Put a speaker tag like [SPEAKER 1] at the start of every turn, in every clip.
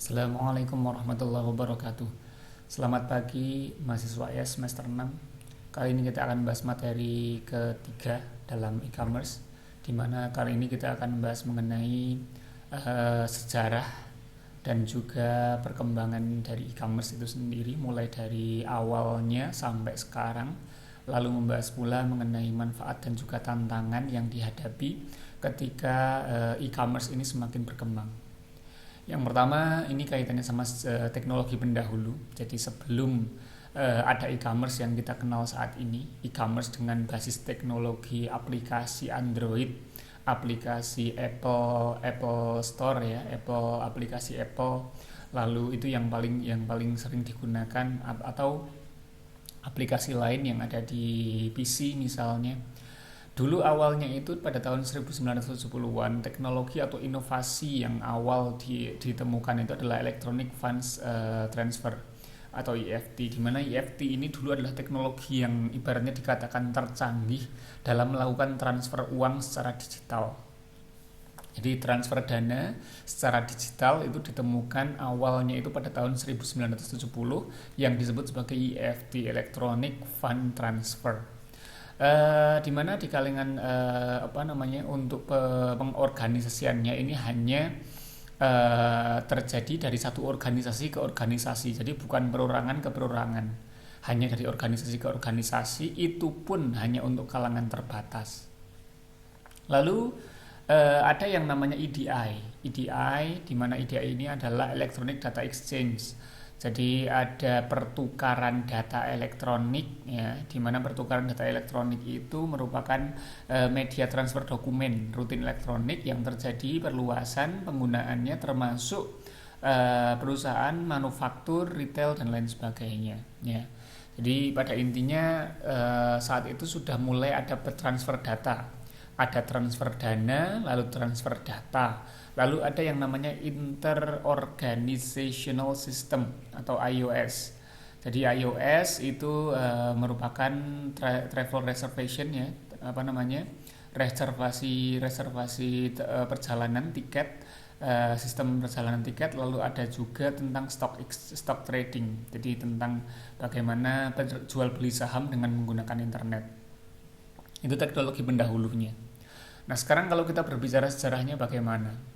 [SPEAKER 1] Assalamualaikum warahmatullahi wabarakatuh. Selamat pagi mahasiswa ya semester 6. Kali ini kita akan membahas materi ketiga dalam e-commerce, di mana kali ini kita akan membahas mengenai sejarah dan juga perkembangan dari e-commerce itu sendiri, mulai dari awalnya sampai sekarang. Lalu membahas pula mengenai manfaat dan juga tantangan yang dihadapi ketika e-commerce ini semakin berkembang. Yang pertama, ini kaitannya sama teknologi pendahulu. Jadi sebelum ada e-commerce yang kita kenal saat ini, e-commerce dengan basis teknologi aplikasi Android, aplikasi Apple Store ya, aplikasi Apple. Lalu itu yang paling sering digunakan, atau aplikasi lain yang ada di PC misalnya. Dulu awalnya itu pada tahun 1970-an, teknologi atau inovasi yang awal ditemukan itu adalah Electronic Funds Transfer atau EFT, di mana EFT ini dulu adalah teknologi yang ibaratnya dikatakan tercanggih dalam melakukan transfer uang secara digital. Jadi transfer dana secara digital itu ditemukan awalnya itu pada tahun 1970 yang disebut sebagai EFT, Electronic Fund Transfer. Di mana di kalangan untuk pengorganisasiannya ini hanya terjadi dari satu organisasi ke organisasi, jadi bukan perorangan ke perorangan, hanya dari organisasi ke organisasi, itu pun hanya untuk kalangan terbatas. Lalu ada yang namanya EDI, di mana EDI ini adalah Electronic Data Exchange. Jadi ada pertukaran data elektronik ya, di mana pertukaran data elektronik itu merupakan media transfer dokumen rutin elektronik yang terjadi perluasan penggunaannya termasuk perusahaan manufaktur, retail dan lain sebagainya ya. Jadi pada intinya saat itu sudah mulai ada transfer data, ada transfer dana, lalu transfer data. Lalu ada yang namanya Interorganizational System atau IOS. Jadi IOS itu merupakan travel reservation ya, reservasi perjalanan tiket, sistem perjalanan tiket. Lalu ada juga tentang stock trading. Jadi tentang bagaimana jual beli saham dengan menggunakan internet. Itu teknologi pendahulunya. Nah, sekarang kalau kita berbicara sejarahnya bagaimana?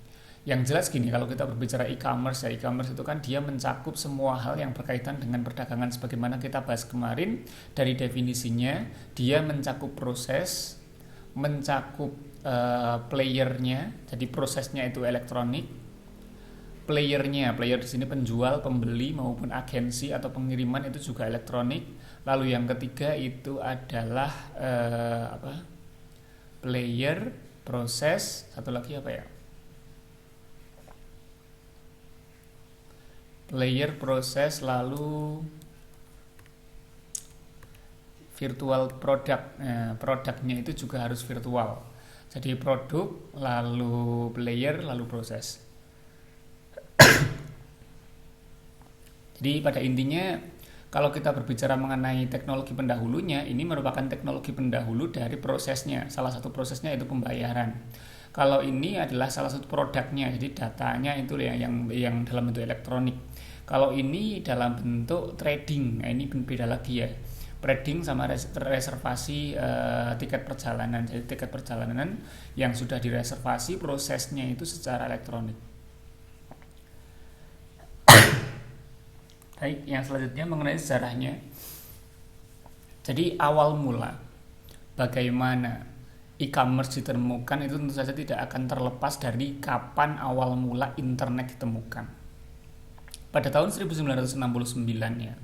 [SPEAKER 1] Yang jelas gini, kalau kita berbicara e-commerce itu kan dia mencakup semua hal yang berkaitan dengan perdagangan sebagaimana kita bahas kemarin. Dari definisinya, dia mencakup proses, mencakup playernya, jadi prosesnya itu elektronik. Player di sini penjual, pembeli maupun agensi atau pengiriman itu juga elektronik. Lalu yang ketiga itu adalah player, proses, satu lagi apa ya? Player, proses, lalu virtual product. Nah, produknya itu juga harus virtual. Jadi produk, lalu player, lalu proses. Jadi pada intinya kalau kita berbicara mengenai teknologi pendahulunya, ini merupakan teknologi pendahulu dari prosesnya. Salah satu prosesnya itu pembayaran. Kalau ini adalah salah satu produknya, jadi datanya itu yang dalam bentuk elektronik. Kalau ini dalam bentuk trading, nah ini beda lagi ya. Trading sama reservasi tiket perjalanan. Jadi tiket perjalanan yang sudah direservasi, prosesnya itu secara elektronik. Baik, yang selanjutnya mengenai sejarahnya. Jadi awal mula bagaimana e-commerce ditemukan itu tentu saja tidak akan terlepas dari kapan awal mula internet ditemukan. Pada tahun 1969 ya,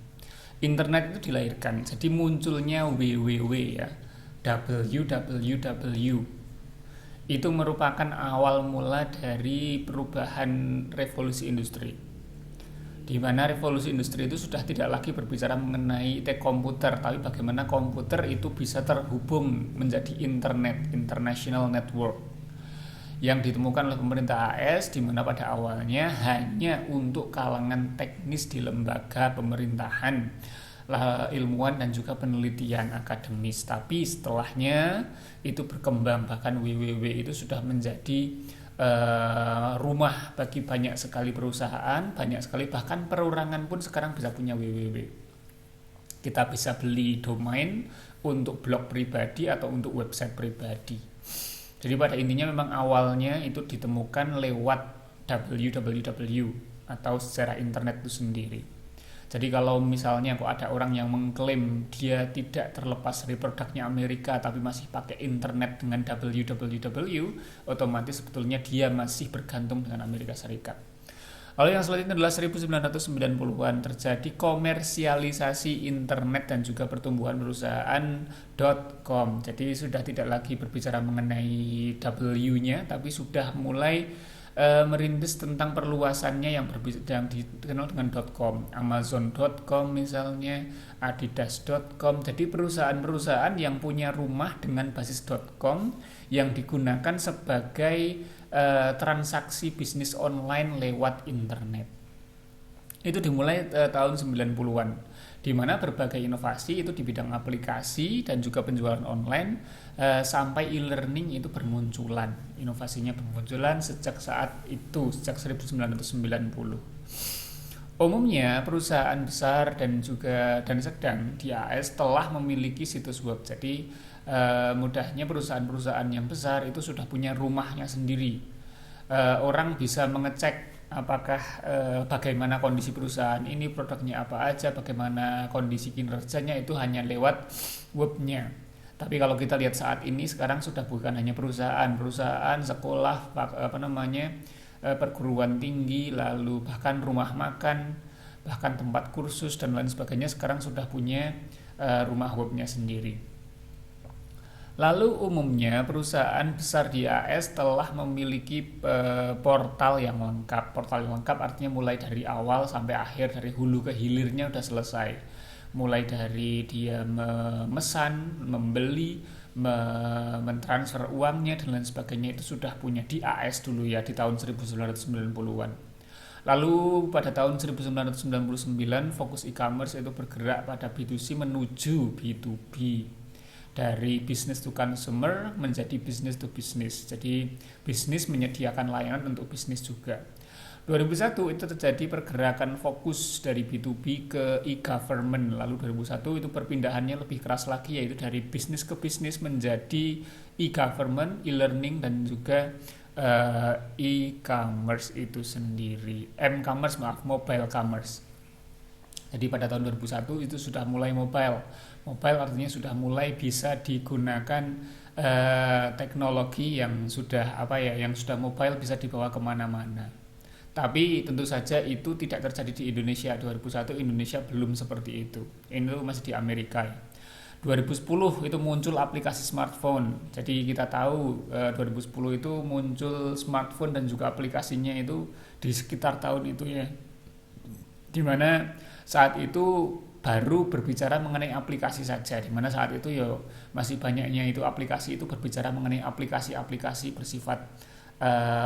[SPEAKER 1] internet itu dilahirkan. Jadi munculnya www ya, www. Itu merupakan awal mula dari perubahan revolusi industri. Di mana revolusi industri itu sudah tidak lagi berbicara mengenai komputer, tapi bagaimana komputer itu bisa terhubung menjadi internet, international network, yang ditemukan oleh pemerintah AS, di mana pada awalnya hanya untuk kalangan teknis di lembaga pemerintahan, ilmuwan dan juga penelitian akademis. Tapi setelahnya itu berkembang, bahkan www itu sudah menjadi rumah bagi banyak sekali perusahaan, banyak sekali bahkan perorangan pun sekarang bisa punya www. Kita bisa beli domain untuk blog pribadi atau untuk website pribadi. Jadi pada intinya memang awalnya itu ditemukan lewat www atau secara internet itu sendiri. Jadi kalau misalnya kok ada orang yang mengklaim dia tidak terlepas dari produknya Amerika tapi masih pakai internet dengan www, otomatis sebetulnya dia masih bergantung dengan Amerika Serikat. Lalu yang selanjutnya adalah 1990-an terjadi komersialisasi internet dan juga pertumbuhan perusahaan .com. Jadi sudah tidak lagi berbicara mengenai W-nya tapi sudah mulai merintis tentang perluasannya yang dikenal dengan .com, Amazon.com misalnya, Adidas.com. Jadi perusahaan-perusahaan yang punya rumah dengan basis .com yang digunakan sebagai transaksi bisnis online lewat internet. Itu dimulai tahun 90-an, di mana berbagai inovasi itu di bidang aplikasi dan juga penjualan online sampai e-learning itu bermunculan. Inovasinya bermunculan sejak saat itu, sejak 1990. Umumnya perusahaan besar dan sedang di AS telah memiliki situs web. Jadi mudahnya perusahaan-perusahaan yang besar itu sudah punya rumahnya sendiri. Orang bisa mengecek apakah bagaimana kondisi perusahaan ini, produknya apa aja, bagaimana kondisi kinerjanya itu hanya lewat webnya. Tapi kalau kita lihat saat ini sekarang sudah bukan hanya perusahaan, sekolah, perguruan tinggi, lalu bahkan rumah makan, bahkan tempat kursus dan lain sebagainya sekarang sudah punya rumah webnya sendiri. Lalu umumnya perusahaan besar di AS telah memiliki portal yang lengkap. Portal yang lengkap artinya mulai dari awal sampai akhir, dari hulu ke hilirnya udah selesai. Mulai dari dia memesan, membeli, mentransfer uangnya dan lain sebagainya itu sudah punya di AS dulu ya, di tahun 1990-an. Lalu pada tahun 1999 fokus e-commerce itu bergerak pada B2C menuju B2B. Dari business to consumer menjadi business to business. Jadi bisnis menyediakan layanan untuk bisnis juga. 2001 itu terjadi pergerakan fokus dari B2B ke e-government. Lalu 2001 itu perpindahannya lebih keras lagi, yaitu dari bisnis ke bisnis menjadi e-government, e-learning dan juga e-commerce itu sendiri. Mobile commerce. Jadi pada tahun 2001 itu sudah mulai mobile. Mobile artinya sudah mulai bisa digunakan teknologi yang sudah mobile, bisa dibawa kemana-mana. Tapi tentu saja itu tidak terjadi di Indonesia. 2001 Indonesia belum seperti itu. Ini masih di Amerika. 2010 itu muncul aplikasi smartphone. Jadi kita tahu 2010 itu muncul smartphone dan juga aplikasinya itu di sekitar tahun itu ya. Dimana saat itu baru berbicara mengenai aplikasi saja, di mana saat itu ya masih banyaknya itu aplikasi itu berbicara mengenai aplikasi-aplikasi bersifat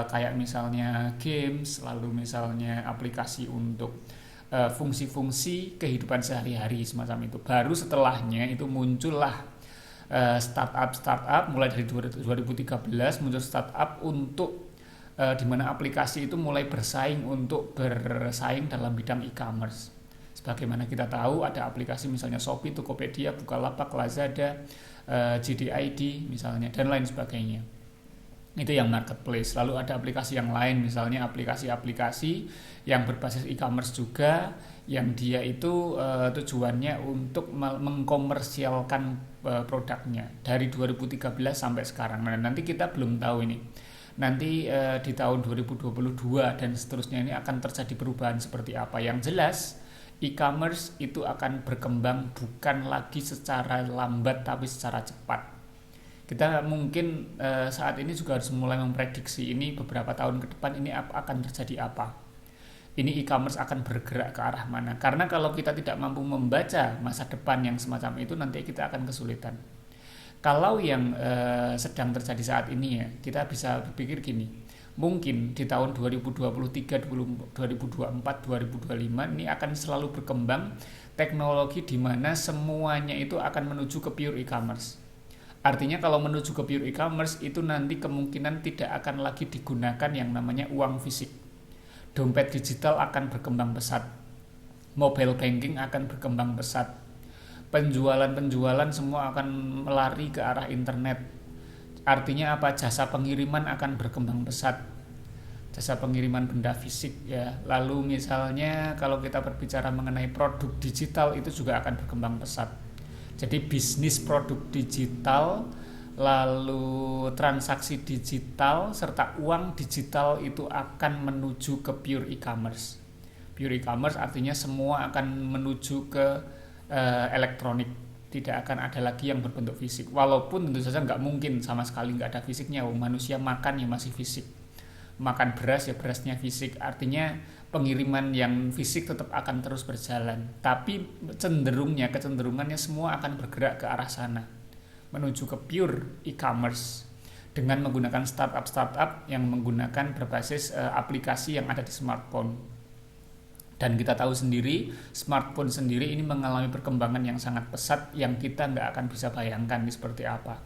[SPEAKER 1] kayak misalnya games, lalu misalnya aplikasi untuk fungsi-fungsi kehidupan sehari-hari semacam itu. Baru setelahnya itu muncullah startup mulai dari 2013 muncul startup untuk di mana aplikasi itu mulai bersaing dalam bidang e-commerce. Sebagaimana kita tahu ada aplikasi misalnya Shopee, Tokopedia, Bukalapak, Lazada, JD.ID misalnya dan lain sebagainya. Itu yang marketplace. Lalu ada aplikasi yang lain misalnya aplikasi-aplikasi yang berbasis e-commerce juga, yang dia itu tujuannya untuk mengkomersialkan produknya dari 2013 sampai sekarang. Nah, nanti kita belum tahu ini. Nanti di tahun 2022 dan seterusnya ini akan terjadi perubahan seperti apa. Yang jelas e-commerce itu akan berkembang bukan lagi secara lambat tapi secara cepat. Kita mungkin saat ini juga harus mulai memprediksi ini beberapa tahun ke depan ini akan terjadi apa. Ini e-commerce akan bergerak ke arah mana. Karena kalau kita tidak mampu membaca masa depan yang semacam itu, nanti kita akan kesulitan. Kalau yang sedang terjadi saat ini ya, kita bisa berpikir gini. Mungkin di tahun 2023, 2024, 2025 ini akan selalu berkembang teknologi di mana semuanya itu akan menuju ke pure e-commerce. Artinya kalau menuju ke pure e-commerce itu nanti kemungkinan tidak akan lagi digunakan yang namanya uang fisik. Dompet digital akan berkembang pesat. Mobile banking akan berkembang pesat. Penjualan-penjualan semua akan melari ke arah internet. Artinya apa? Jasa pengiriman akan berkembang pesat. Jasa pengiriman benda fisik ya. Lalu misalnya kalau kita berbicara mengenai produk digital itu juga akan berkembang pesat. Jadi bisnis produk digital, lalu transaksi digital serta uang digital itu akan menuju ke pure e-commerce. Pure e-commerce artinya semua akan menuju ke elektronik, tidak akan ada lagi yang berbentuk fisik. Walaupun tentu saja nggak mungkin sama sekali nggak ada fisiknya. Manusia makan ya masih fisik, makan beras ya berasnya fisik. Artinya pengiriman yang fisik tetap akan terus berjalan, tapi kecenderungannya semua akan bergerak ke arah sana, menuju ke pure e-commerce dengan menggunakan startup yang menggunakan berbasis aplikasi yang ada di smartphone. Dan kita tahu sendiri, smartphone sendiri ini mengalami perkembangan yang sangat pesat yang kita nggak akan bisa bayangkan ini seperti apa.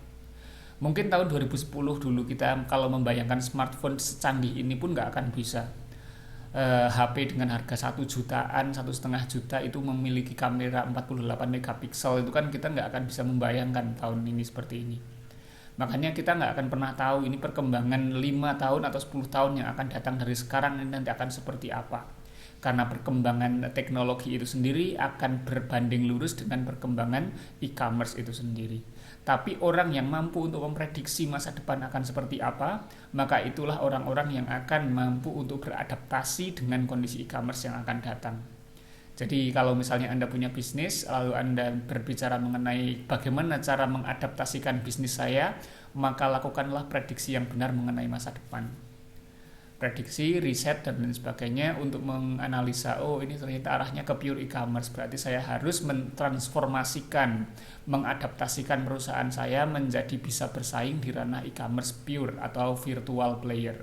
[SPEAKER 1] Mungkin tahun 2010 dulu kita kalau membayangkan smartphone secanggih ini pun nggak akan bisa. HP dengan harga 1 jutaan, 1,5 juta itu memiliki kamera 48 megapiksel, itu kan kita nggak akan bisa membayangkan tahun ini seperti ini. Makanya kita nggak akan pernah tahu ini perkembangan 5 tahun atau 10 tahun yang akan datang dari sekarang ini nanti akan seperti apa. Karena perkembangan teknologi itu sendiri akan berbanding lurus dengan perkembangan e-commerce itu sendiri. Tapi orang yang mampu untuk memprediksi masa depan akan seperti apa, maka itulah orang-orang yang akan mampu untuk beradaptasi dengan kondisi e-commerce yang akan datang. Jadi kalau misalnya Anda punya bisnis, lalu Anda berbicara mengenai bagaimana cara mengadaptasikan bisnis saya, maka lakukanlah prediksi yang benar mengenai masa depan. Prediksi, riset, dan lain sebagainya untuk menganalisa, oh ini ternyata arahnya ke pure e-commerce, berarti saya harus mentransformasikan, mengadaptasikan perusahaan saya menjadi bisa bersaing di ranah e-commerce pure atau virtual player.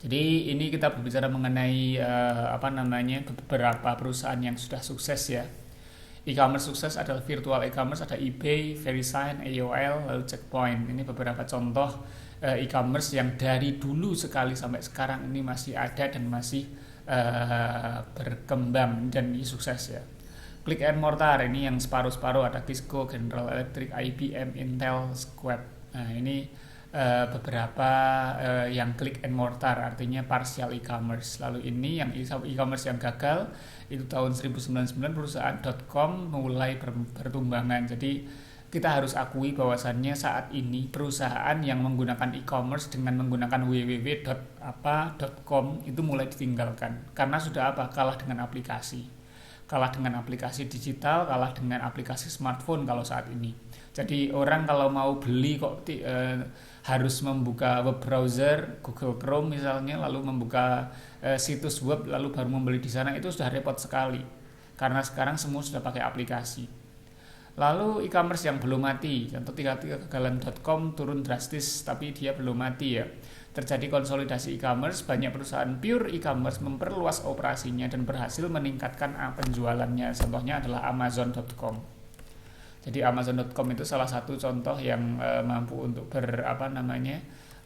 [SPEAKER 1] Jadi ini kita berbicara mengenai beberapa perusahaan yang sudah sukses ya. E-commerce sukses adalah virtual e-commerce, ada eBay, VeriSign, AOL, lalu Checkpoint. Ini beberapa contoh e-commerce yang dari dulu sekali sampai sekarang ini masih ada dan masih berkembang dan sukses ya. Click and Mortar ini yang separuh-separuh, ada Cisco, General Electric, IBM, Intel, Square. Nah ini beberapa yang click and mortar artinya partial e-commerce. Lalu ini yang e-commerce yang gagal itu tahun 1999 perusahaan .com mulai bertumbangan. Jadi kita harus akui bahwasannya saat ini perusahaan yang menggunakan e-commerce dengan menggunakan www.com itu mulai ditinggalkan karena sudah kalah dengan aplikasi digital, kalah dengan aplikasi smartphone kalau saat ini. Jadi orang kalau mau beli kok harus membuka web browser Google Chrome misalnya, lalu membuka situs web lalu baru membeli di sana, itu sudah repot sekali karena sekarang semua sudah pakai aplikasi. Lalu e-commerce yang belum mati, contoh kegagalan.com turun drastis tapi dia belum mati ya. Terjadi konsolidasi e-commerce, banyak perusahaan pure e-commerce memperluas operasinya dan berhasil meningkatkan penjualannya. Contohnya adalah Amazon.com. Jadi Amazon.com itu salah satu contoh yang mampu untuk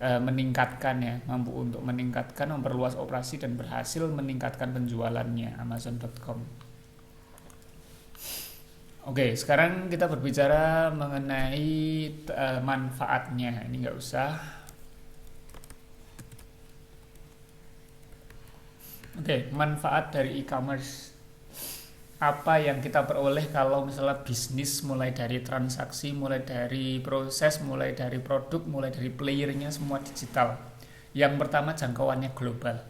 [SPEAKER 1] meningkatkan, memperluas operasi dan berhasil meningkatkan penjualannya Amazon.com. Oke, sekarang kita berbicara mengenai manfaatnya. Ini nggak usah. Oke, manfaat dari e-commerce. Apa yang kita peroleh kalau misalnya bisnis, mulai dari transaksi, mulai dari proses, mulai dari produk, mulai dari playernya semua digital. Yang pertama, jangkauannya global.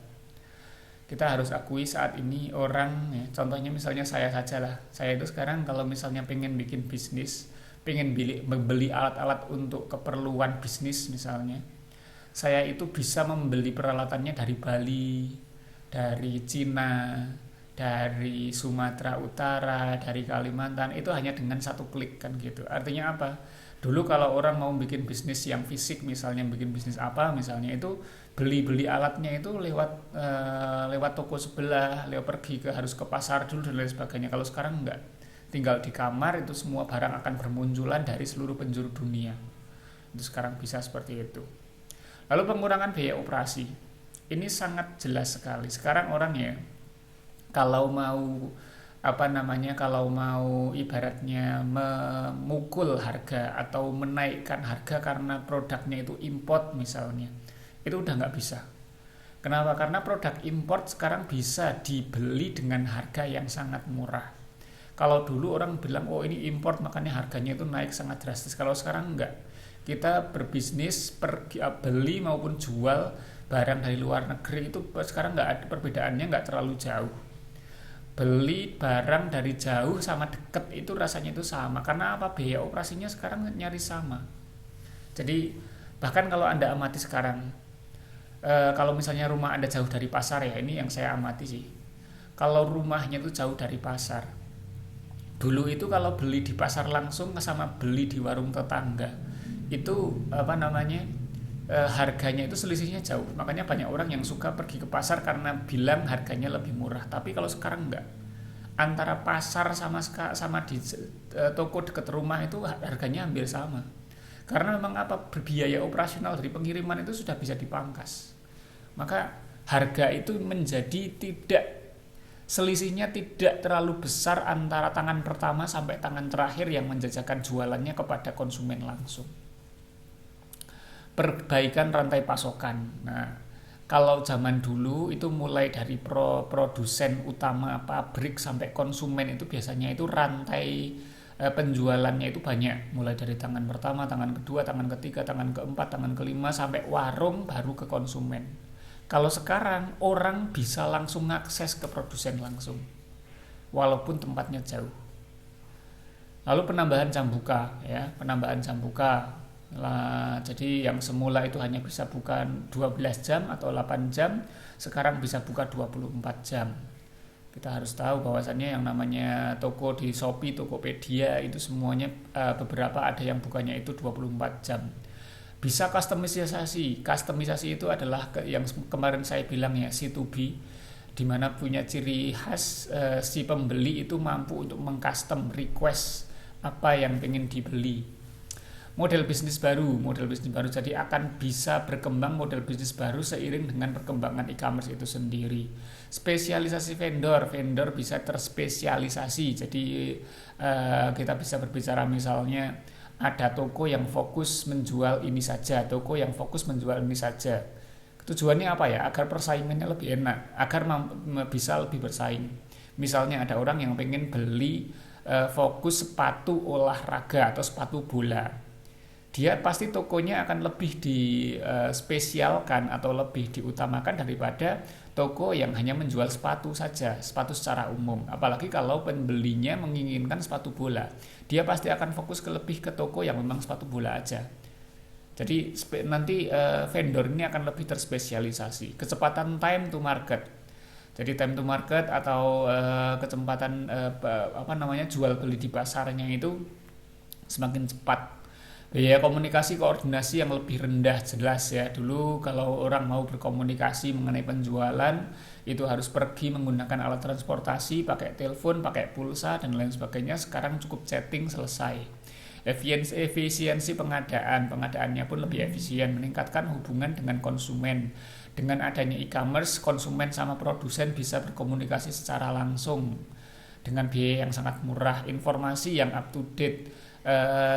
[SPEAKER 1] Kita harus akui saat ini orang ya, contohnya misalnya saya saja lah, saya itu sekarang kalau misalnya pengen bikin bisnis, pengen beli alat-alat untuk keperluan bisnis misalnya, saya itu bisa membeli peralatannya dari Bali, dari Cina, dari Sumatera Utara, dari Kalimantan, itu hanya dengan satu klik kan gitu. Artinya apa? Dulu kalau orang mau bikin bisnis yang fisik, misalnya bikin bisnis apa misalnya, itu beli alatnya itu lewat toko sebelah, harus ke pasar dulu dan lain sebagainya. Kalau sekarang enggak, tinggal di kamar itu semua barang akan bermunculan dari seluruh penjuru dunia. Itu sekarang bisa seperti itu. Lalu pengurangan biaya operasi. Ini sangat jelas sekali. Sekarang orang ya kalau mau kalau mau ibaratnya memukul harga atau menaikkan harga karena produknya itu import misalnya, itu udah nggak bisa. Kenapa? Karena produk import sekarang bisa dibeli dengan harga yang sangat murah. Kalau dulu orang bilang, oh ini import makanya harganya itu naik sangat drastis. Kalau sekarang enggak. Kita berbisnis, beli maupun jual barang dari luar negeri itu sekarang nggak ada perbedaannya, nggak terlalu jauh. Beli barang dari jauh sama deket itu rasanya itu sama. Karena apa? Biaya operasinya sekarang nyaris sama. Jadi bahkan kalau Anda amati sekarang, kalau misalnya rumah Anda jauh dari pasar ya, ini yang saya amati sih. Kalau rumahnya itu jauh dari pasar, dulu itu kalau beli di pasar langsung sama beli di warung tetangga itu harganya itu selisihnya jauh. Makanya banyak orang yang suka pergi ke pasar karena bilang harganya lebih murah. Tapi kalau sekarang enggak, antara pasar sama di toko dekat rumah itu harganya hampir sama. Karena memang biaya operasional dari pengiriman itu sudah bisa dipangkas. Maka harga itu menjadi selisihnya tidak terlalu besar antara tangan pertama sampai tangan terakhir yang menjajakan jualannya kepada konsumen langsung. Perbaikan rantai pasokan. Nah, kalau zaman dulu itu mulai dari produsen utama pabrik sampai konsumen itu biasanya itu rantai penjualannya itu banyak, mulai dari tangan pertama, tangan kedua, tangan ketiga, tangan keempat, tangan kelima sampai warung baru ke konsumen. Kalau sekarang orang bisa langsung akses ke produsen langsung walaupun tempatnya jauh. Lalu penambahan jam buka ya, jadi yang semula itu hanya bisa buka 12 jam atau 8 jam, sekarang bisa buka 24 jam. Kita harus tahu bahwasannya yang namanya toko di Shopee, Tokopedia itu semuanya beberapa ada yang bukanya itu 24 jam. Bisa kustomisasi. Kustomisasi itu adalah yang kemarin saya bilang ya, C2B, di mana punya ciri khas si pembeli itu mampu untuk mengcustom request apa yang ingin dibeli. Model bisnis baru, jadi akan bisa berkembang model bisnis baru seiring dengan perkembangan e-commerce itu sendiri. Spesialisasi vendor bisa terspesialisasi. Jadi kita bisa berbicara misalnya ada toko yang fokus menjual ini saja, Tujuannya apa ya? Agar persaingannya lebih enak, agar bisa lebih bersaing. Misalnya ada orang yang pengen beli fokus sepatu olahraga atau sepatu bola. Dia pasti tokonya akan lebih dispesialkan atau lebih diutamakan daripada toko yang hanya menjual sepatu saja, sepatu secara umum. Apalagi kalau pembelinya menginginkan sepatu bola, dia pasti akan fokus lebih ke toko yang memang sepatu bola aja. Jadi nanti vendor ini akan lebih terspesialisasi. Kecepatan time to market. Jadi time to market atau kecepatan jual beli di pasarnya itu semakin cepat. Biaya komunikasi koordinasi yang lebih rendah jelas ya. Dulu kalau orang mau berkomunikasi mengenai penjualan itu harus pergi menggunakan alat transportasi, pakai telepon, pakai pulsa dan lain sebagainya. Sekarang cukup chatting selesai. Efisiensi pengadaannya pun lebih efisien, meningkatkan hubungan dengan konsumen. Dengan adanya e-commerce, konsumen sama produsen bisa berkomunikasi secara langsung dengan biaya yang sangat murah, informasi yang up to date.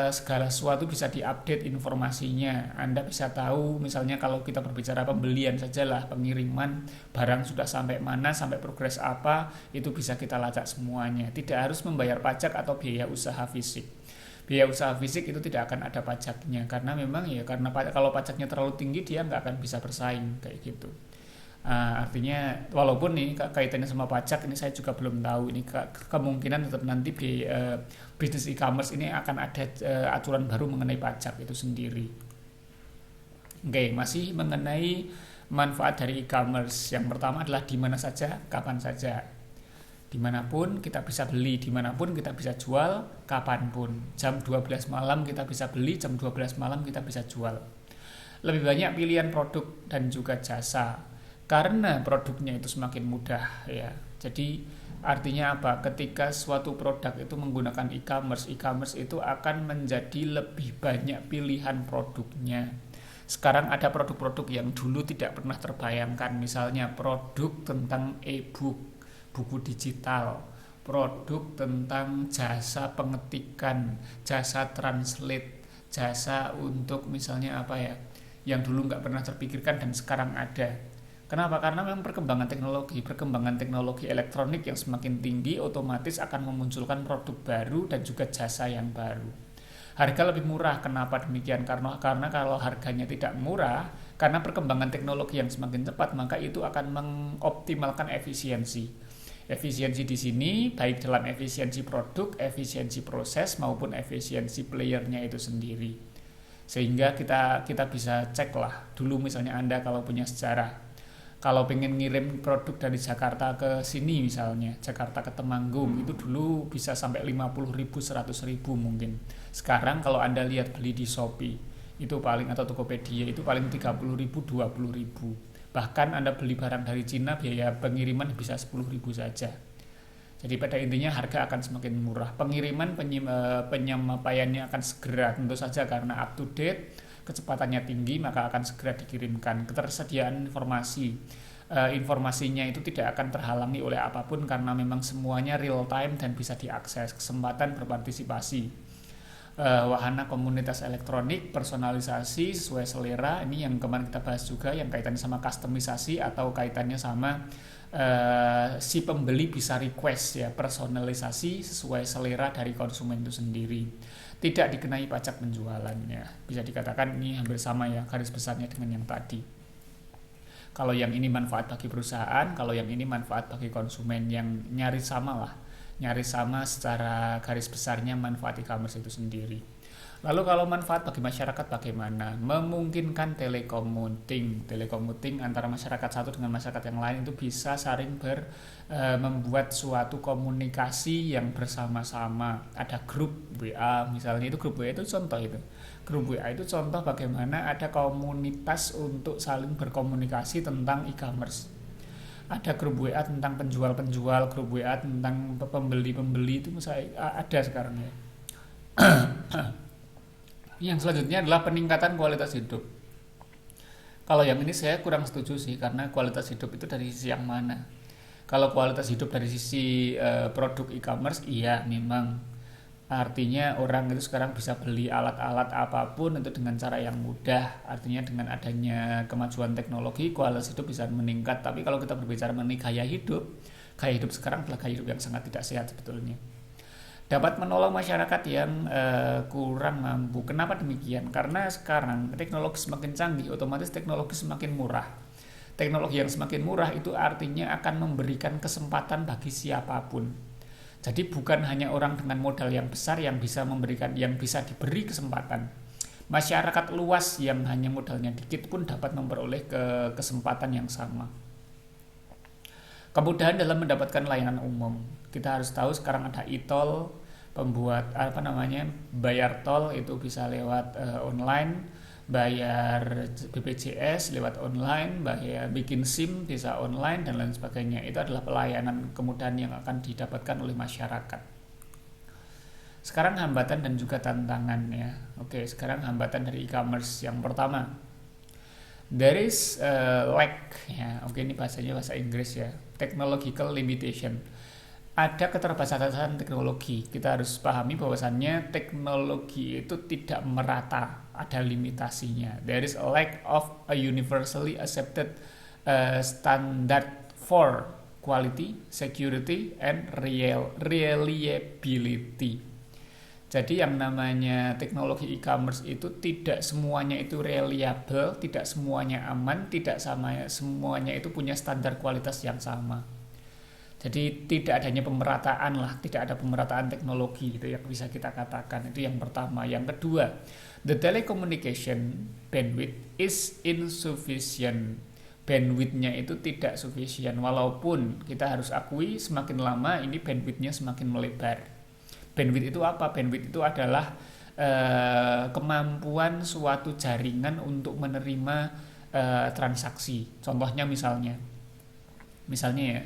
[SPEAKER 1] Segala sesuatu bisa diupdate informasinya. Anda bisa tahu misalnya kalau kita berbicara pembelian sajalah, pengiriman barang sudah sampai mana, sampai progres apa, itu bisa kita lacak semuanya. Tidak harus membayar pajak atau biaya usaha fisik. Biaya usaha fisik itu tidak akan ada pajaknya karena memang ya kalau pajaknya terlalu tinggi dia nggak akan bisa bersaing kayak gitu. Artinya walaupun nih kaitannya sama pajak ini saya juga belum tahu, ini kemungkinan tetap nanti bisnis e-commerce ini akan ada aturan baru mengenai pajak itu sendiri. Oke, masih mengenai manfaat dari e-commerce. Yang pertama adalah di mana saja, kapan saja. Dimanapun kita bisa beli, dimanapun kita bisa jual, kapanpun. Jam 12 malam kita bisa beli, jam 12 malam kita bisa jual. Lebih banyak pilihan produk dan juga jasa. karena produknya itu semakin mudah ya. Jadi artinya apa? Ketika suatu produk itu menggunakan e-commerce itu akan menjadi lebih banyak pilihan produknya. Sekarang ada produk-produk yang dulu tidak pernah terbayangkan, misalnya produk tentang e-book, buku digital, produk tentang jasa pengetikan, jasa translate, jasa untuk misalnya apa ya, yang dulu nggak pernah terpikirkan dan sekarang ada. Kenapa? Karena memang perkembangan teknologi elektronik yang semakin tinggi otomatis akan memunculkan produk baru dan juga jasa yang baru. Harga lebih murah. Kenapa demikian? Karena kalau harganya tidak murah, karena perkembangan teknologi yang semakin cepat, maka itu akan mengoptimalkan efisiensi. Efisiensi di sini baik dalam efisiensi produk, efisiensi proses maupun efisiensi playernya itu sendiri. Sehingga kita bisa cek lah. Dulu misalnya Anda kalau punya sejarah, kalau pengen ngirim produk dari Jakarta ke sini misalnya, Jakarta ke Temanggung, itu dulu bisa sampai 50.000, 100.000 mungkin. Sekarang kalau Anda lihat beli di Shopee, itu paling, atau Tokopedia, itu paling 30.000, 20.000. Bahkan Anda beli barang dari Cina, biaya pengiriman bisa 10.000 saja. Jadi pada intinya harga akan semakin murah. Pengiriman penyampaiannya akan segera, tentu saja karena up to date, kecepatannya tinggi, maka akan segera dikirimkan. Ketersediaan informasinya itu tidak akan terhalangi oleh apapun karena memang semuanya real time dan bisa diakses. Kesempatan berpartisipasi, wahana komunitas elektronik, personalisasi sesuai selera, ini yang kemarin kita bahas juga, yang kaitannya sama customisasi atau kaitannya sama si pembeli bisa request ya, personalisasi sesuai selera dari konsumen itu sendiri. Tidak dikenai pajak penjualannya. Bisa dikatakan ini hampir sama ya garis besarnya dengan yang tadi. Kalau yang ini manfaat bagi perusahaan, kalau yang ini manfaat bagi konsumen, yang nyaris sama lah. Nyaris sama secara garis besarnya manfaat e-commerce itu sendiri. Lalu kalau manfaat bagi masyarakat bagaimana? Memungkinkan telekomuting antara masyarakat satu dengan masyarakat yang lain itu bisa saling membuat suatu komunikasi yang bersama-sama. Ada grup WA misalnya, itu grup WA itu contoh itu. Grup WA itu contoh bagaimana ada komunitas untuk saling berkomunikasi tentang e-commerce. Ada grup WA tentang penjual-penjual, grup WA tentang pembeli-pembeli, itu misalnya ada sekarang ya. Yang selanjutnya adalah peningkatan kualitas hidup. Kalau yang ini saya kurang setuju sih, karena kualitas hidup itu dari sisi yang mana? Kalau kualitas hidup dari sisi produk e-commerce, iya memang. Artinya orang itu sekarang bisa beli alat-alat apapun itu dengan cara yang mudah. Artinya dengan adanya kemajuan teknologi, kualitas hidup bisa meningkat. Tapi kalau kita berbicara mengenai gaya hidup sekarang adalah gaya hidup yang sangat tidak sehat sebetulnya. Dapat menolong masyarakat yang kurang mampu. Kenapa demikian? Karena sekarang teknologi semakin canggih, otomatis teknologi semakin murah. Teknologi yang semakin murah itu artinya akan memberikan kesempatan bagi siapapun. Jadi bukan hanya orang dengan modal yang besar yang bisa diberi kesempatan. Masyarakat luas yang hanya modalnya dikit pun dapat memperoleh kesempatan yang sama. Kemudahan dalam mendapatkan layanan umum. Kita harus tahu sekarang ada e-tol, bayar tol itu bisa lewat online, bayar BPJS lewat online, bayar bikin SIM bisa online dan lain sebagainya. Itu adalah pelayanan kemudahan yang akan didapatkan oleh masyarakat. Sekarang hambatan dan juga tantangannya. Oke, sekarang hambatan dari e-commerce yang pertama, there is lack ya. Oke, ini bahasanya bahasa Inggris ya. Technological limitation. Ada keterbatasan teknologi. Kita harus pahami bahwasannya teknologi itu tidak merata, ada limitasinya. There is a lack of a universally accepted standard for quality, security, and reliability. Jadi yang namanya teknologi e-commerce itu tidak semuanya itu reliable, tidak semuanya aman, tidak semuanya itu punya standar kualitas yang sama. Jadi tidak adanya pemerataan lah, tidak ada pemerataan teknologi itu yang bisa kita katakan. Itu yang pertama. Yang kedua, the telecommunication bandwidth is insufficient. Bandwidth-nya itu tidak sufficient, walaupun kita harus akui semakin lama ini bandwidth-nya semakin melebar. Bandwidth itu apa? Bandwidth itu adalah kemampuan suatu jaringan untuk menerima transaksi. Contohnya misalnya ya,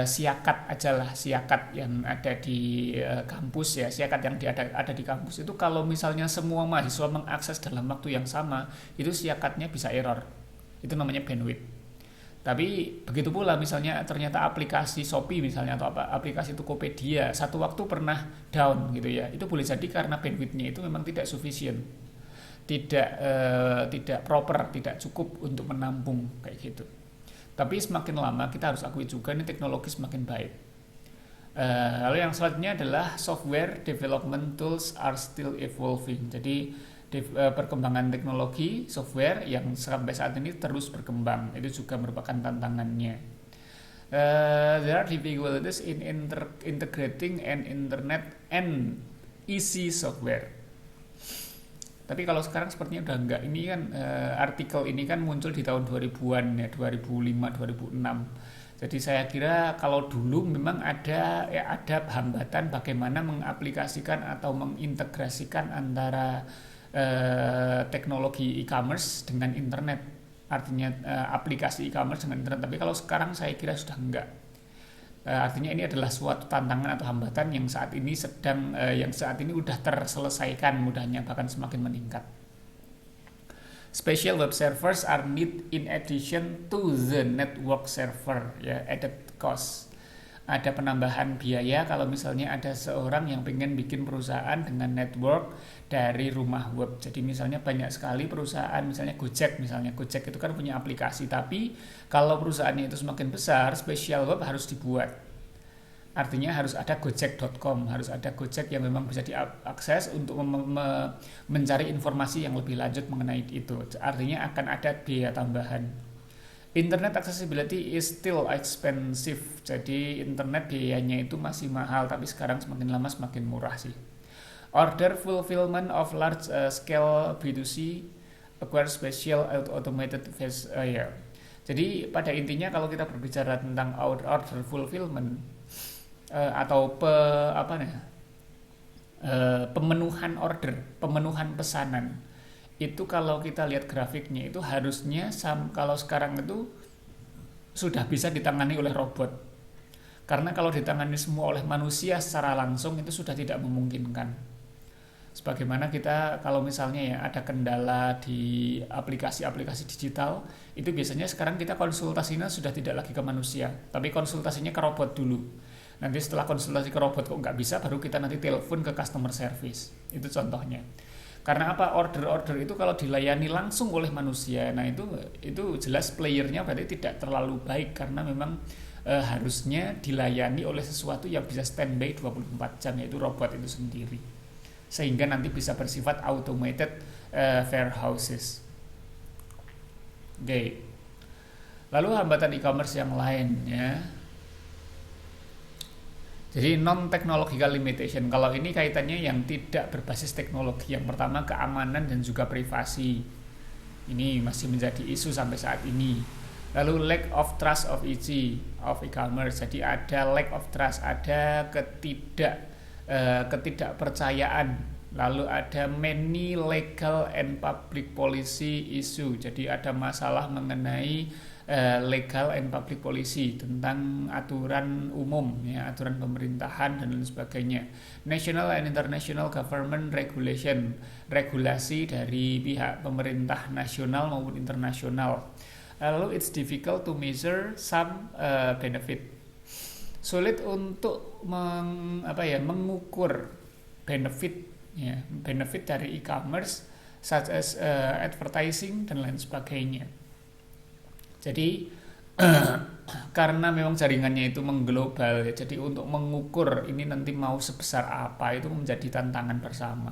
[SPEAKER 1] siakat aja lah, siakat yang ada di kampus ya, siakat yang ada di kampus itu kalau misalnya semua mahasiswa mengakses dalam waktu yang sama, itu siakatnya bisa error. Itu namanya bandwidth. Tapi begitu pula misalnya ternyata aplikasi Shopee misalnya atau aplikasi Tokopedia satu waktu pernah down gitu ya. Itu boleh jadi karena bandwidthnya itu memang tidak sufficient. Tidak proper, tidak cukup untuk menampung kayak gitu. Tapi semakin lama kita harus akui juga ini teknologi semakin baik. Lalu yang selanjutnya adalah software development tools are still evolving. Jadi perkembangan teknologi software yang sampai saat ini terus berkembang. Itu juga merupakan tantangannya. There are difficulties in integrating an internet and easy software. Tapi kalau sekarang sepertinya udah enggak. Ini kan artikel ini kan muncul di tahun 2000-an ya, 2005, 2006. Jadi saya kira kalau dulu memang ada hambatan bagaimana mengaplikasikan atau mengintegrasikan antara teknologi e-commerce dengan internet. Artinya aplikasi e-commerce dengan internet. Tapi kalau sekarang saya kira sudah enggak. Artinya ini adalah suatu tantangan atau hambatan yang saat ini udah terselesaikan mudahnya, bahkan semakin meningkat. Special web servers are need in addition to the network server ya, added cost. Ada penambahan biaya kalau misalnya ada seorang yang pengen bikin perusahaan dengan network dari rumah web. Jadi misalnya banyak sekali perusahaan, misalnya Gojek itu kan punya aplikasi, tapi kalau perusahaannya itu semakin besar, special web harus dibuat. Artinya harus ada gojek.com, harus ada Gojek yang memang bisa diakses untuk mencari informasi yang lebih lanjut mengenai itu. Artinya akan ada biaya tambahan. Internet accessibility is still expensive. Jadi internet biayanya itu masih mahal, tapi sekarang semakin lama semakin murah sih. Order fulfillment of large scale B2C acquire special automated Jadi pada intinya kalau kita berbicara tentang order fulfillment atau pemenuhan order, pemenuhan pesanan, itu kalau kita lihat grafiknya itu harusnya kalau sekarang itu sudah bisa ditangani oleh robot. Karena kalau ditangani semua oleh manusia secara langsung itu sudah tidak memungkinkan. Sebagaimana kita kalau misalnya ya ada kendala di aplikasi-aplikasi digital, itu biasanya sekarang kita konsultasinya sudah tidak lagi ke manusia, tapi konsultasinya ke robot dulu. Nanti setelah konsultasi ke robot kok nggak bisa, baru kita nanti telepon ke customer service. Itu contohnya. Karena apa? Order-order itu kalau dilayani langsung oleh manusia, nah itu jelas playernya berarti tidak terlalu baik, karena memang harusnya dilayani oleh sesuatu yang bisa standby 24 jam, yaitu robot itu sendiri. Sehingga nanti bisa bersifat automated warehouses. Oke. Lalu hambatan e-commerce yang lain ya. Jadi non-technological limitation, kalau ini kaitannya yang tidak berbasis teknologi. Yang pertama keamanan dan juga privasi. Ini masih menjadi isu sampai saat ini. Lalu lack of trust of e-commerce. Jadi ada lack of trust, ada ketidakpercayaan. Lalu ada many legal and public policy issue. Jadi ada masalah mengenai legal and public policy tentang aturan umum ya, aturan pemerintahan dan lain sebagainya. National and international government regulation, regulasi dari pihak pemerintah nasional maupun internasional. Lalu it's difficult to measure some benefit. Sulit untuk mengukur benefit dari e-commerce such as advertising dan lain sebagainya. Jadi karena memang jaringannya itu mengglobal ya, jadi untuk mengukur ini nanti mau sebesar apa itu menjadi tantangan bersama.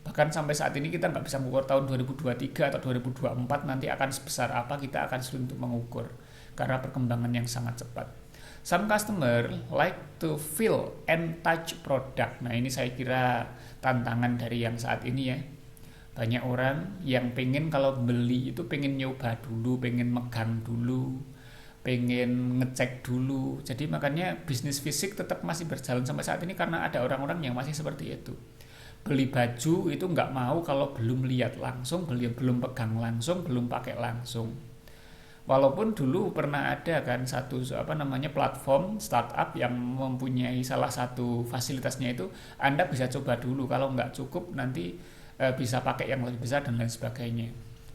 [SPEAKER 1] Bahkan sampai saat ini kita nggak bisa mengukur tahun 2023 atau 2024 nanti akan sebesar apa, kita akan sulit untuk mengukur karena perkembangan yang sangat cepat. Some customer like to feel and touch product. Nah ini saya kira tantangan dari yang saat ini ya. Banyak orang yang pengen kalau beli itu pengen nyoba dulu, pengen megang dulu, pengen ngecek dulu. Jadi makanya bisnis fisik tetap masih berjalan sampai saat ini karena ada orang-orang yang masih seperti itu. beli baju itu nggak mau kalau belum lihat langsung, belum pegang langsung, belum pakai langsung. Walaupun dulu pernah ada kan satu platform startup yang mempunyai salah satu fasilitasnya itu Anda bisa coba dulu, kalau nggak cukup nanti bisa pakai yang lebih besar dan lain sebagainya.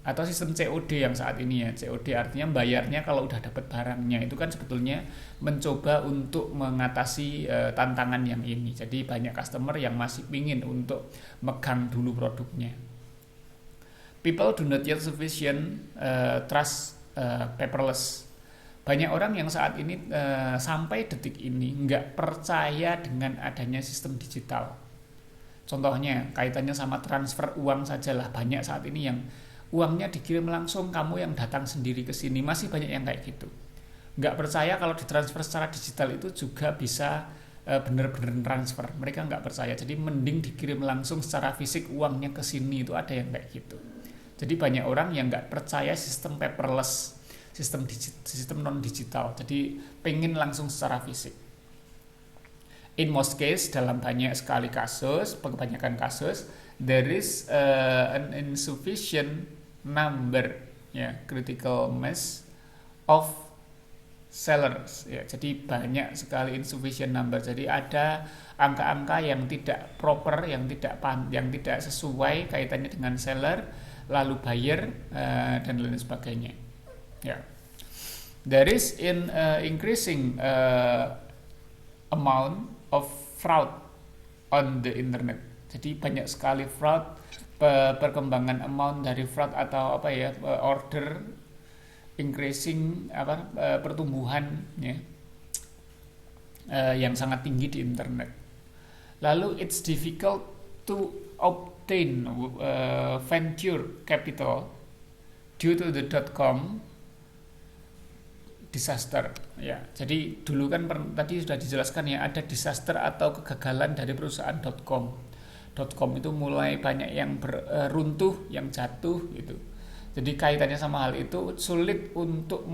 [SPEAKER 1] Atau sistem COD yang saat ini ya, COD artinya bayarnya kalau udah dapat barangnya, itu kan sebetulnya mencoba untuk mengatasi tantangan yang ini. Jadi banyak customer yang masih pingin untuk megang dulu produknya. People do not yet sufficient trust paperless. Banyak orang yang saat ini sampai detik ini nggak percaya dengan adanya sistem digital. Contohnya kaitannya sama transfer uang sajalah, banyak saat ini yang uangnya dikirim langsung, kamu yang datang sendiri ke sini, masih banyak yang kayak gitu. Nggak percaya kalau ditransfer secara digital itu juga bisa bener-bener transfer. Mereka nggak percaya, jadi mending dikirim langsung secara fisik uangnya ke sini, itu ada yang kayak gitu. Jadi banyak orang yang nggak percaya sistem paperless, sistem non digital, jadi pengen langsung secara fisik. In most case, dalam banyak sekali kasus, kebanyakan kasus, there is an insufficient number, critical mass of sellers, jadi banyak sekali insufficient number, jadi ada angka-angka yang tidak proper, yang tidak sesuai kaitannya dengan seller, lalu buyer, dan lain sebagainya. There is increasing amount of fraud on the internet. Jadi banyak sekali fraud, perkembangan amount dari fraud atau order increasing pertumbuhan yang sangat tinggi di internet. Lalu it's difficult to obtain venture capital due to the .com disaster. Jadi dulu kan tadi sudah dijelaskan ada disaster atau kegagalan dari perusahaan .com. .com itu mulai banyak yang runtuh, yang jatuh gitu. Jadi kaitannya sama hal itu sulit untuk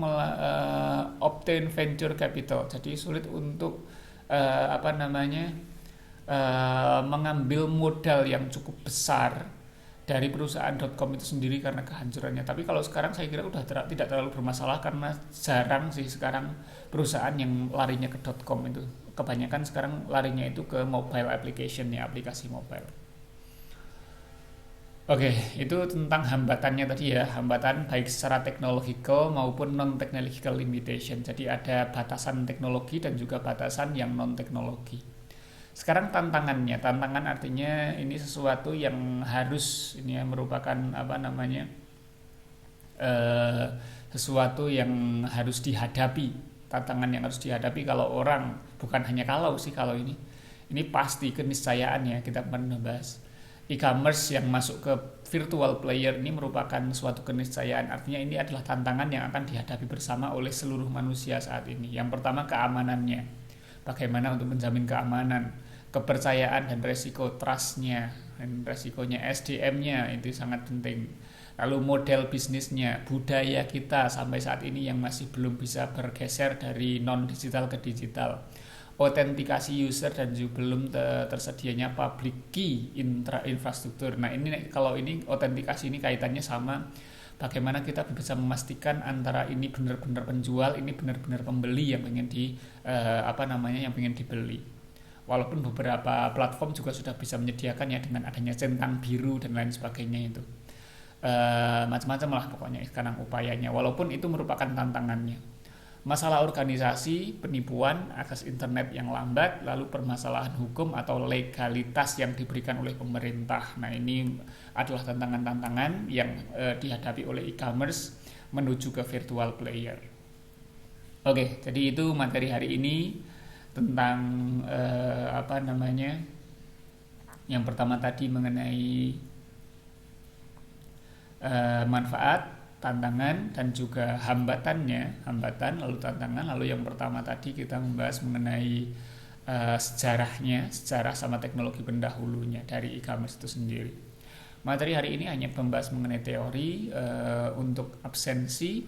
[SPEAKER 1] obtain venture capital. Jadi sulit untuk mengambil modal yang cukup besar dari perusahaan .com itu sendiri karena kehancurannya. Tapi kalau sekarang saya kira udah tidak terlalu bermasalah karena jarang sih sekarang perusahaan yang larinya ke .com itu. Kebanyakan sekarang larinya itu ke mobile application, aplikasi mobile. Oke, itu tentang hambatannya tadi hambatan baik secara technological maupun non-technological limitation. Jadi ada batasan teknologi dan juga batasan yang non-teknologi. Sekarang tantangannya, tantangan artinya ini sesuatu yang harus merupakan sesuatu yang harus dihadapi. Tantangan yang harus dihadapi kalau orang, bukan hanya kalau ini pasti keniscayaan kita pernah bahas. E-commerce yang masuk ke virtual player ini merupakan suatu keniscayaan, artinya ini adalah tantangan yang akan dihadapi bersama oleh seluruh manusia saat ini. Yang pertama keamanannya, bagaimana untuk menjamin keamanan, kepercayaan dan resiko trustnya, dan resikonya SDM-nya itu sangat penting. Lalu model bisnisnya, budaya kita sampai saat ini yang masih belum bisa bergeser dari non-digital ke digital. Autentikasi user dan juga belum tersedianya public key infrastruktur. Nah ini kalau ini autentikasi ini kaitannya sama bagaimana kita bisa memastikan antara ini benar-benar penjual, ini benar-benar pembeli yang pengen yang pengen dibeli. Walaupun beberapa platform juga sudah bisa menyediakan dengan adanya centang biru dan lain sebagainya itu. Macam-macam lah pokoknya sekarang upayanya, walaupun itu merupakan tantangannya. Masalah organisasi, penipuan, akses internet yang lambat, lalu permasalahan hukum atau legalitas yang diberikan oleh pemerintah. Nah ini adalah tantangan-tantangan yang dihadapi oleh e-commerce menuju ke virtual player. Oke, jadi itu materi hari ini tentang yang pertama tadi mengenai manfaat, tantangan dan juga hambatan, lalu tantangan. Lalu yang pertama tadi kita membahas mengenai sejarah sama teknologi pendahulunya dari e-commerce itu sendiri. Materi hari ini hanya membahas mengenai teori untuk absensi,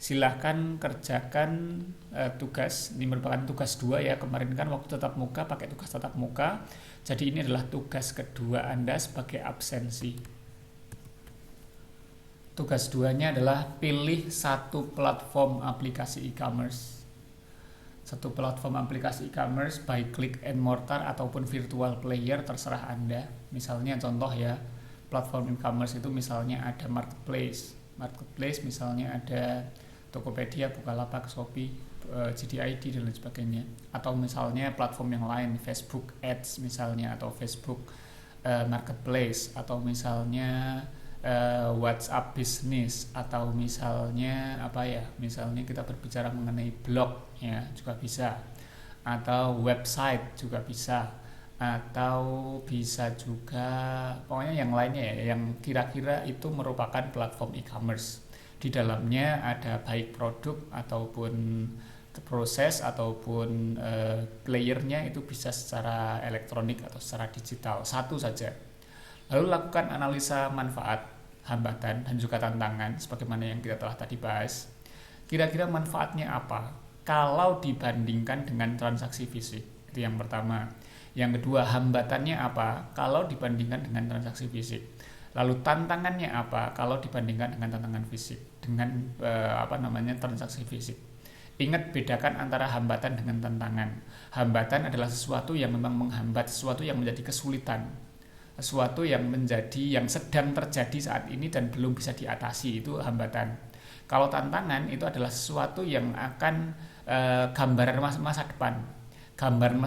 [SPEAKER 1] silahkan kerjakan tugas. Ini merupakan tugas 2 ya. Kemarin kan waktu tatap muka pakai tugas tatap muka. Jadi ini adalah tugas kedua Anda sebagai absensi. Tugas 2-nya adalah pilih satu platform aplikasi e-commerce. Satu platform aplikasi e-commerce baik click and mortar ataupun virtual player, terserah Anda. Misalnya contoh ya, platform e-commerce itu misalnya ada marketplace misalnya ada Tokopedia, Bukalapak, Shopee, JDID dan lain sebagainya. Atau misalnya platform yang lain, Facebook Ads misalnya, atau Facebook Marketplace, atau misalnya WhatsApp Business, atau misalnya misalnya kita berbicara mengenai blog ya juga bisa, atau website juga bisa, atau bisa juga pokoknya yang lainnya ya, yang kira-kira itu merupakan platform e-commerce. Di dalamnya ada baik produk ataupun proses ataupun playernya itu bisa secara elektronik atau secara digital, satu saja. Lalu lakukan analisa manfaat, hambatan, dan juga tantangan sebagaimana yang kita telah tadi bahas. Kira-kira manfaatnya apa kalau dibandingkan dengan transaksi fisik? Itu yang pertama. Yang kedua, hambatannya apa kalau dibandingkan dengan transaksi fisik? Lalu tantangannya apa kalau dibandingkan dengan tantangan fisik, dengan transaksi fisik? Ingat, bedakan antara hambatan dengan tantangan. Hambatan adalah sesuatu yang memang menghambat, sesuatu yang menjadi kesulitan, sesuatu yang sedang terjadi saat ini dan belum bisa diatasi, itu hambatan. Kalau tantangan itu adalah sesuatu yang akan gambaran masa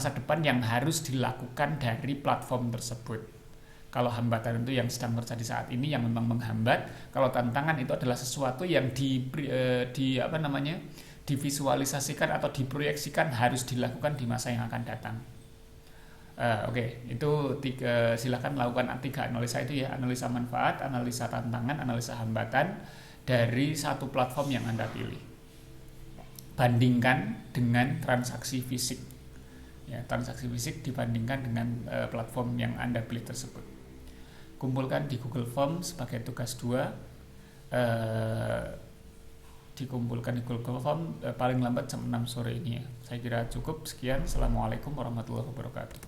[SPEAKER 1] depan yang harus dilakukan dari platform tersebut. Kalau hambatan itu yang sedang terjadi saat ini yang memang menghambat. Kalau tantangan itu adalah sesuatu yang divisualisasikan atau diproyeksikan harus dilakukan di masa yang akan datang. Itu silakan lakukan 3 analisa itu ya, analisa manfaat, analisa tantangan, analisa hambatan dari satu platform yang Anda pilih. Bandingkan dengan transaksi fisik. Ya, transaksi fisik dibandingkan dengan platform yang Anda pilih tersebut. Kumpulkan di Google Form sebagai tugas 2. Dikumpulkan di Google Form paling lambat jam 6 sore ini ya. Saya kira cukup. Sekian. Assalamualaikum warahmatullahi wabarakatuh.